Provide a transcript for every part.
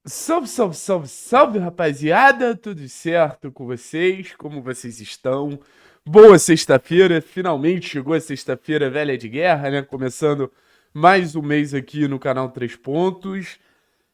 Salve, salve, salve, salve, rapaziada! Tudo certo com vocês? Como vocês estão? Boa sexta-feira, finalmente chegou a sexta-feira velha de guerra, né? Começando mais um mês aqui no canal Três Pontos.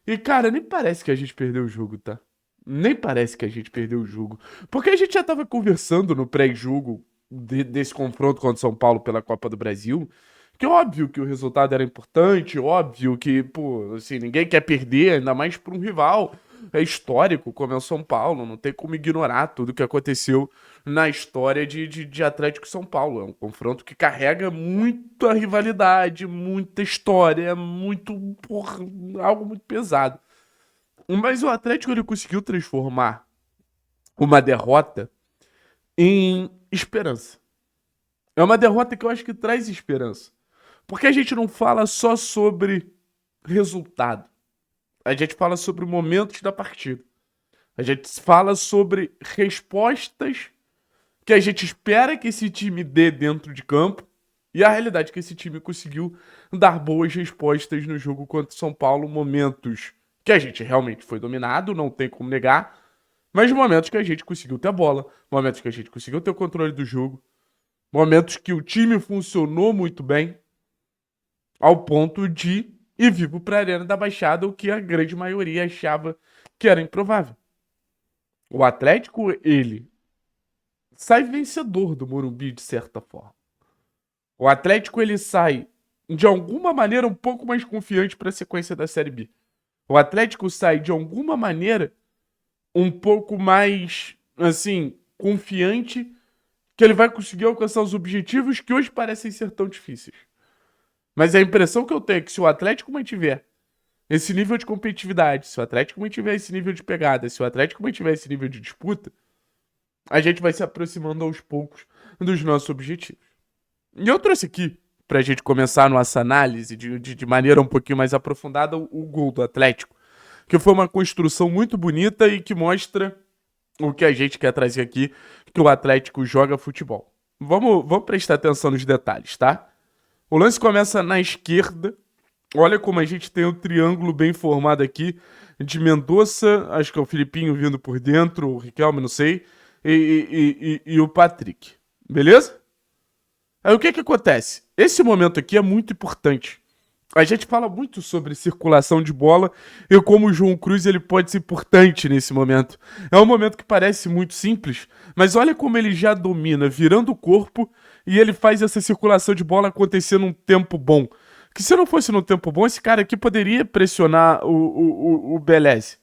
E, cara, nem parece que a gente perdeu o jogo, tá? Nem parece que a gente perdeu o jogo. Porque a gente já tava conversando no pré-jogo desse confronto contra o São Paulo pela Copa do Brasil. Que óbvio que o resultado era importante, óbvio que, pô, assim, ninguém quer perder, ainda mais para um rival histórico como é o São Paulo. Não tem como ignorar tudo que aconteceu na história de Atlético e São Paulo. É um confronto que carrega muita rivalidade, muita história, muito, porra, algo muito pesado. Mas o Atlético ele conseguiu transformar uma derrota em esperança. É uma derrota que eu acho que traz esperança. Porque a gente não fala só sobre resultado. A gente fala sobre momentos da partida. A gente fala sobre respostas que a gente espera que esse time dê dentro de campo e a realidade é que esse time conseguiu dar boas respostas no jogo contra o São Paulo. Momentos que a gente realmente foi dominado, não tem como negar, mas momentos que a gente conseguiu ter a bola, momentos que a gente conseguiu ter o controle do jogo, momentos que o time funcionou muito bem ao ponto de ir vivo para a Arena da Baixada, o que a grande maioria achava que era improvável. O Atlético, ele sai vencedor do Morumbi de certa forma. O Atlético, ele sai de alguma maneira um pouco mais confiante para a sequência da Série B. O Atlético sai de alguma maneira um pouco mais, assim, confiante que ele vai conseguir alcançar os objetivos que hoje parecem ser tão difíceis. Mas a impressão que eu tenho é que se o Atlético mantiver esse nível de competitividade, se o Atlético mantiver esse nível de pegada, se o Atlético mantiver esse nível de disputa, a gente vai se aproximando aos poucos dos nossos objetivos. E eu trouxe aqui, pra gente começar a nossa análise de maneira um pouquinho mais aprofundada, o gol do Atlético, que foi uma construção muito bonita e que mostra o que a gente quer trazer aqui, que o Atlético joga futebol. Vamos prestar atenção nos detalhes, tá? O lance começa na esquerda. Olha como a gente tem um triângulo bem formado aqui de Mendonça, acho que é o Filipinho vindo por dentro, o Riquelme, não sei, e o Patrick. Beleza? Aí o que que acontece? Esse momento aqui é muito importante. A gente fala muito sobre circulação de bola e como o João Cruz ele pode ser importante nesse momento. É um momento que parece muito simples, mas olha como ele já domina, virando o corpo e ele faz essa circulação de bola acontecer num tempo bom. Que se não fosse num tempo bom, esse cara aqui poderia pressionar o Beleze.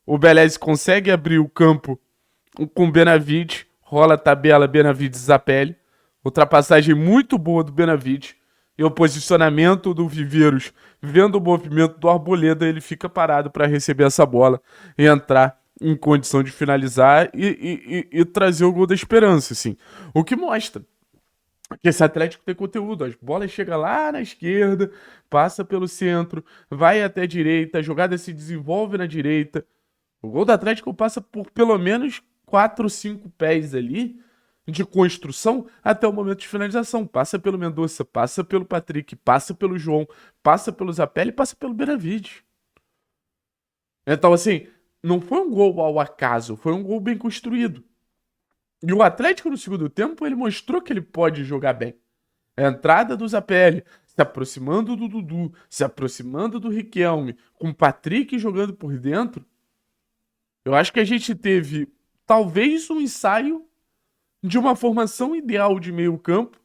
O Beleze consegue abrir o campo com o Benavides, rola a tabela Benavides Zapelli, ultrapassagem muito boa do Benavides, e o posicionamento do Viveiros, vendo o movimento do Arboleda, ele fica parado para receber essa bola e entrar em condição de finalizar e trazer o gol da esperança, assim. O que mostra que esse Atlético tem conteúdo. As bolas chegam lá na esquerda, passa pelo centro, vai até a direita, a jogada se desenvolve na direita. O gol do Atlético passa por pelo menos 4, 5 pés ali de construção até o momento de finalização. Passa pelo Mendonça, passa pelo Patrick, passa pelo João, passa pelo Zapelli, passa pelo Benavides. Então, assim, não foi um gol ao acaso, foi um gol bem construído. E o Atlético no segundo tempo, ele mostrou que ele pode jogar bem. A entrada do Zapelli, se aproximando do Dudu, se aproximando do Riquelme, com o Patrick jogando por dentro, eu acho que a gente teve talvez um ensaio de uma formação ideal de meio campo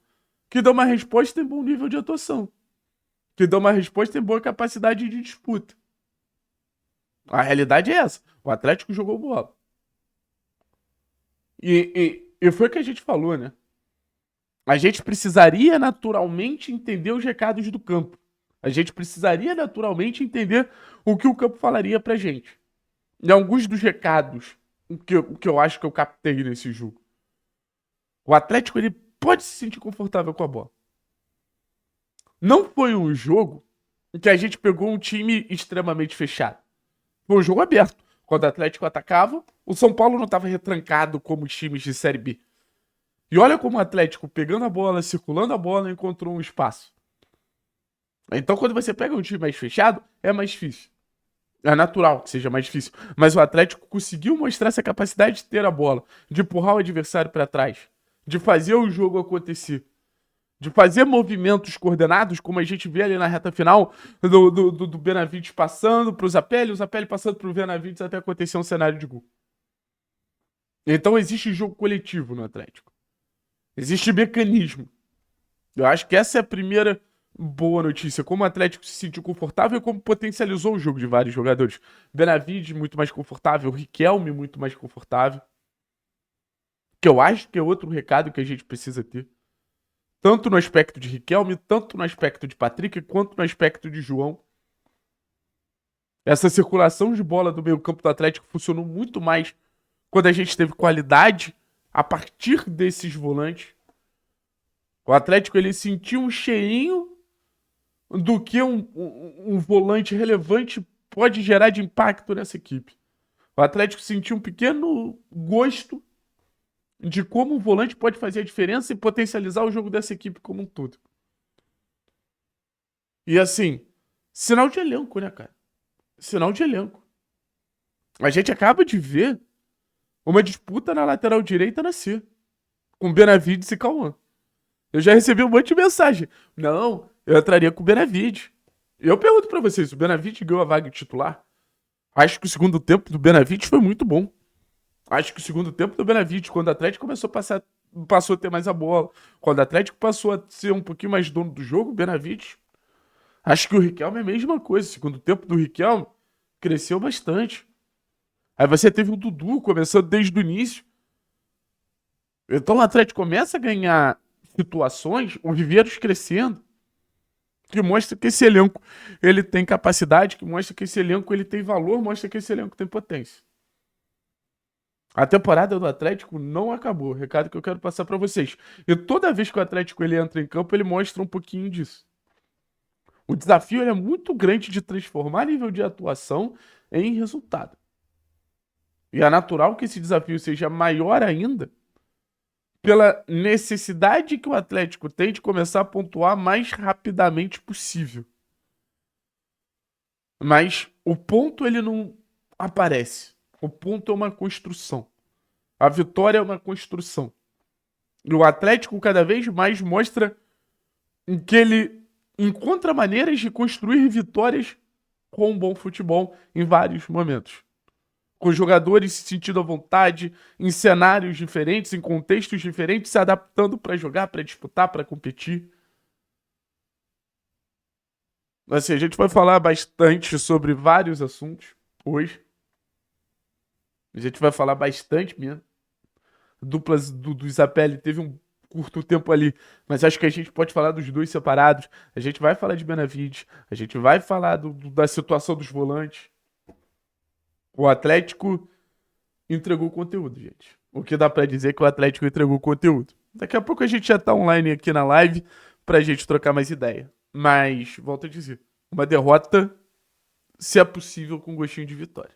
que dá uma resposta em bom nível de atuação, que dá uma resposta em boa capacidade de disputa. A realidade é essa. O Atlético jogou bola. E foi o que a gente falou, né? A gente precisaria naturalmente entender os recados do campo. A gente precisaria naturalmente entender o que o campo falaria pra gente. E alguns dos recados que eu acho que eu captei nesse jogo. O Atlético ele pode se sentir confortável com a bola. Não foi um jogo em que a gente pegou um time extremamente fechado. Foi um jogo aberto. Quando o Atlético atacava, o São Paulo não estava retrancado como os times de Série B. E olha como o Atlético, pegando a bola, circulando a bola, encontrou um espaço. Então, quando você pega um time mais fechado, é mais difícil. É natural que seja mais difícil. Mas o Atlético conseguiu mostrar essa capacidade de ter a bola, de empurrar o adversário para trás, de fazer o jogo acontecer, de fazer movimentos coordenados, como a gente vê ali na reta final do Benavides passando para o Zapelli passando para o Benavides até acontecer um cenário de gol. Então existe jogo coletivo no Atlético. Existe mecanismo. Eu acho que essa é a primeira boa notícia. Como o Atlético se sentiu confortável e como potencializou o jogo de vários jogadores. Benavides muito mais confortável, Riquelme muito mais confortável. Que eu acho que é outro recado que a gente precisa ter. Tanto no aspecto de Riquelme, tanto no aspecto de Patrick, quanto no aspecto de João. Essa circulação de bola do meio campo do Atlético funcionou muito mais quando a gente teve qualidade a partir desses volantes. O Atlético ele sentiu um cheirinho do que um volante relevante pode gerar de impacto nessa equipe. O Atlético sentiu um pequeno gosto de como o volante pode fazer a diferença e potencializar o jogo dessa equipe como um todo. E assim, sinal de elenco, né, cara? Sinal de elenco. A gente acaba de ver uma disputa na lateral direita nascer, com Benavides e Cauã. Eu já recebi um monte de mensagem. Não, eu entraria com o Benavides. Eu pergunto pra vocês, o Benavides ganhou a vaga de titular? Acho que o segundo tempo do Benavides foi muito bom. Acho que o segundo tempo do Benavides, quando o Atlético passou a ter mais a bola, quando o Atlético passou a ser um pouquinho mais dono do jogo, o Benavides. Acho que o Riquelme é a mesma coisa. O segundo tempo do Riquelme cresceu bastante. Aí você teve o Dudu começando desde o início. Então o Atlético começa a ganhar situações, o Viveiros crescendo, que mostra que esse elenco ele tem capacidade, que mostra que esse elenco ele tem valor, mostra que esse elenco tem potência. A temporada do Atlético não acabou, recado que eu quero passar para vocês. E toda vez que o Atlético ele entra em campo, ele mostra um pouquinho disso. O desafio é muito grande de transformar nível de atuação em resultado. E é natural que esse desafio seja maior ainda pela necessidade que o Atlético tem de começar a pontuar mais rapidamente possível. Mas o ponto ele não aparece. O ponto é uma construção. A vitória é uma construção. E o Atlético cada vez mais mostra que ele encontra maneiras de construir vitórias com um bom futebol em vários momentos. Com jogadores se sentindo à vontade, em cenários diferentes, em contextos diferentes, se adaptando para jogar, para disputar, para competir. Assim, a gente vai falar bastante sobre vários assuntos hoje. A gente vai falar bastante mesmo. Duplas do Isapelli teve um curto tempo ali, mas acho que a gente pode falar dos dois separados. A gente vai falar de Benavides, a gente vai falar da situação dos volantes. O Atlético entregou conteúdo, gente. O que dá pra dizer é que o Atlético entregou conteúdo. Daqui a pouco a gente já tá online aqui na live pra gente trocar mais ideia. Mas, volto a dizer, uma derrota, se é possível, com gostinho de vitória.